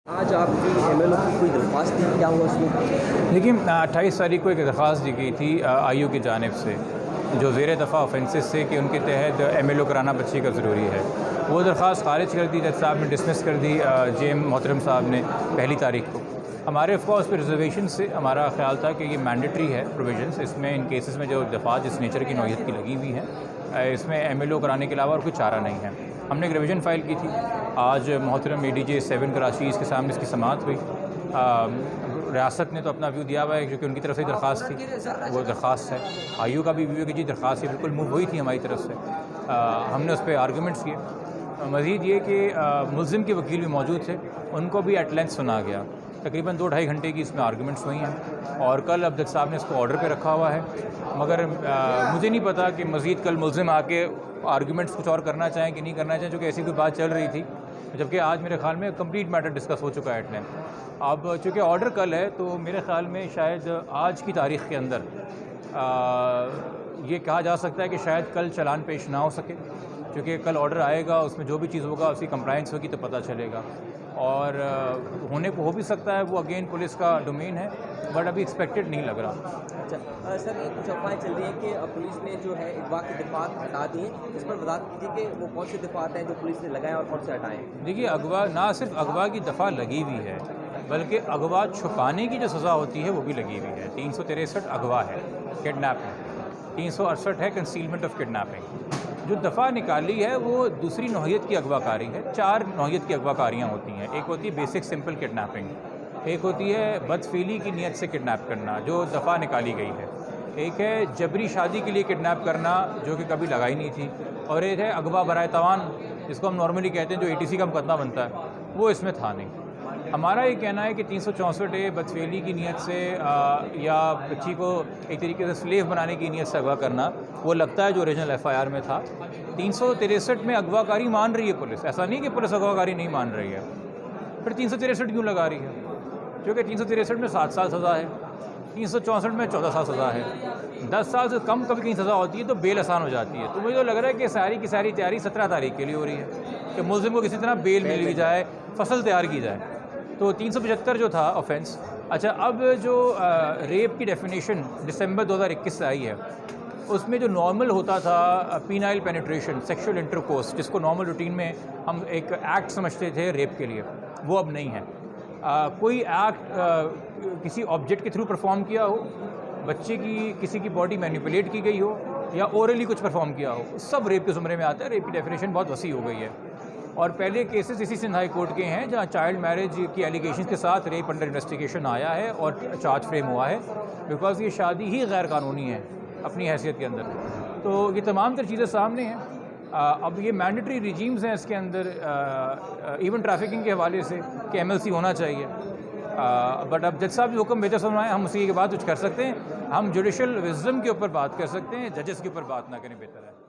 आज आपकी एमएलओ की कोई दरख्वास्त थी, क्या हुआ उसमें? देखिए 28 तारीख को एक दरख्वास्त दी गई थी आईओ की जानिब से जो ज़ेर दफ़ा ऑफेंसेस से कि उनके तहत एमएलओ कराना बच्चे का ज़रूरी है। वो दरख्वास्त खारिज कर दी, जज साहब ने डिसमिस कर दी जेएम मोहतरम साहब ने पहली तारीख को। हमारे ऑफकोर्स पे रिजर्वेशन से हमारा ख्याल था कि ये मैंडेटरी है प्रोविजंस, इसमें इन केसेस में जो दफ़ात जिस नेचर की नौयत की लगी हुई है इसमें एमएलओ कराने के अलावा और कोई चारा नहीं है। हमने एक रिविज़न फ़ाइल की थी, आज मोहतरम ADJ 7 कराची इसके सामने इसकी समाअत हुई। रियासत ने तो अपना व्यू दिया हुआ है क्योंकि उनकी तरफ से दरख्वास्त थी, वो दरख्वास्त है। आईओ का भी व्यू है कि जी दरख्वास्त ये बिल्कुल मूव हुई थी हमारी तरफ से। हमने उस पर आर्गूमेंट्स किए। मज़ीद ये कि मुल्ज़िम के वकील भी मौजूद थे, उनको भी एट लेंथ सुना गया। तकरीबन 2-2.5 घंटे की इसमें आर्गूमेंट्स हुई हैं और कल अब जज साहब ने इसको ऑर्डर पे रखा हुआ है। मगर मुझे नहीं पता कि मज़ीद कल मुल्ज़िम आके आर्गूमेंट्स कुछ और करना चाहें कि नहीं करना चाहें, चूँकि ऐसी कोई बात चल रही थी, जबकि आज मेरे ख़्याल में कंप्लीट मैटर डिस्कस हो चुका है एट लेंथ। अब चूँकि ऑर्डर कल है तो मेरे ख़्याल में शायद आज की तारीख़ के अंदर ये कहा जा सकता है कि शायद कल चालान पेश ना हो सके, क्योंकि कल ऑर्डर आएगा, उसमें जो भी चीज़ होगा उसकी कंप्लाइंस होगी तो पता चलेगा। और होने को हो भी सकता है, वो अगेन पुलिस का डोमेन है, बट अभी एक्सपेक्टेड नहीं लग रहा। अच्छा सर, ये कुछ अफवाहें चल रही हैं कि पुलिस ने जो है अगवा के दफ़ात हटा दिए, इस पर वज़ाहत कीजिए कि वो कौन से दफ़ात हैं जो पुलिस ने लगाए और कौन से हटाए? देखिए, अगवा ना सिर्फ अगवा की दफ़ा लगी हुई है, बल्कि अगवा छुपाने की जो सज़ा होती है वो भी लगी हुई है। 363 अगवा है किडनैपिंग, 368 है कंसीलमेंट ऑफ किडनैपिंग। जो दफ़ा निकाली है वो दूसरी नौयत की अगवाकारी है। 4 नौयत की अगवाकारियाँ होती हैं। एक होती है बेसिक सिंपल किडनैपिंग, एक होती है बदफीली की नीयत से किडनैप करना जो दफ़ा निकाली गई है, एक है जबरी शादी के लिए किडनैप करना जो कि कभी लगाई नहीं थी, और एक है अगवा बराए तवान जिसको हम नॉर्मली कहते हैं, जो ATC का मुकदमा बनता है, वो इसमें था नहीं। हमारा ये कहना है कि 364 बदफेली की नीयत से या बच्ची को एक तरीके से स्लेव बनाने की नीयत से अगवा करना, वो लगता है जो ओरिजिनल FIR में था। 363 में अगवाकारी मान रही है पुलिस, ऐसा नहीं कि पुलिस अगवाकारी नहीं मान रही है। फिर 363 क्यों लगा रही है? क्योंकि 363 में 7 साल सज़ा है, 364 में 14 साल सज़ा है। 10 साल से कम कभी कहीं सज़ा होती है तो बेल आसान हो जाती है। तो मुझे तो लग रहा है कि सारी की सारी तैयारी 17 तारीख के लिए हो रही है कि मुल्ज़िम को किसी तरह बेल मिल ली जाए, फसल तैयार की जाए। तो 375 जो था ऑफेंस। अच्छा, अब जो रेप की डेफिनेशन दिसंबर 2021 से आई है, उसमें जो नॉर्मल होता था पीनाइल पेनिट्रेशन, सेक्सुअल इंटरकोर्स, जिसको नॉर्मल रूटीन में हम एक एक्ट समझते थे रेप के लिए, वो अब नहीं है। कोई एक्ट किसी ऑब्जेक्ट के थ्रू परफॉर्म किया हो, बच्चे की किसी की बॉडी मैनिपुलेट की गई हो, या ओरली कुछ परफॉर्म किया हो, सब रेप के ज़ुमरे में आता है। रेप की डेफिनेशन बहुत वसी हो गई है। और पहले केसेस इसी सिंध हाई कोर्ट के हैं जहां चाइल्ड मैरिज की एलिगेशंस के साथ रेप अंडर इन्वेस्टिगेशन आया है और चार्ज फ्रेम हुआ है, बिकॉज ये शादी ही गैर कानूनी है अपनी हैसियत के अंदर। तो ये तमाम तर चीज़ें सामने हैं। अब ये मैंडेटरी रिजीम्स हैं इसके अंदर, इवन ट्रैफिकिंग के हवाले से कि MLC होना चाहिए। बट अब जज साहब भी हुक्म बेहतर सुनवाएं, हम उसी के बाद कुछ कर सकते हैं। हम जुडिशल विज़डम के ऊपर बात कर सकते हैं, जजेस के ऊपर बात ना करें, बेहतर है।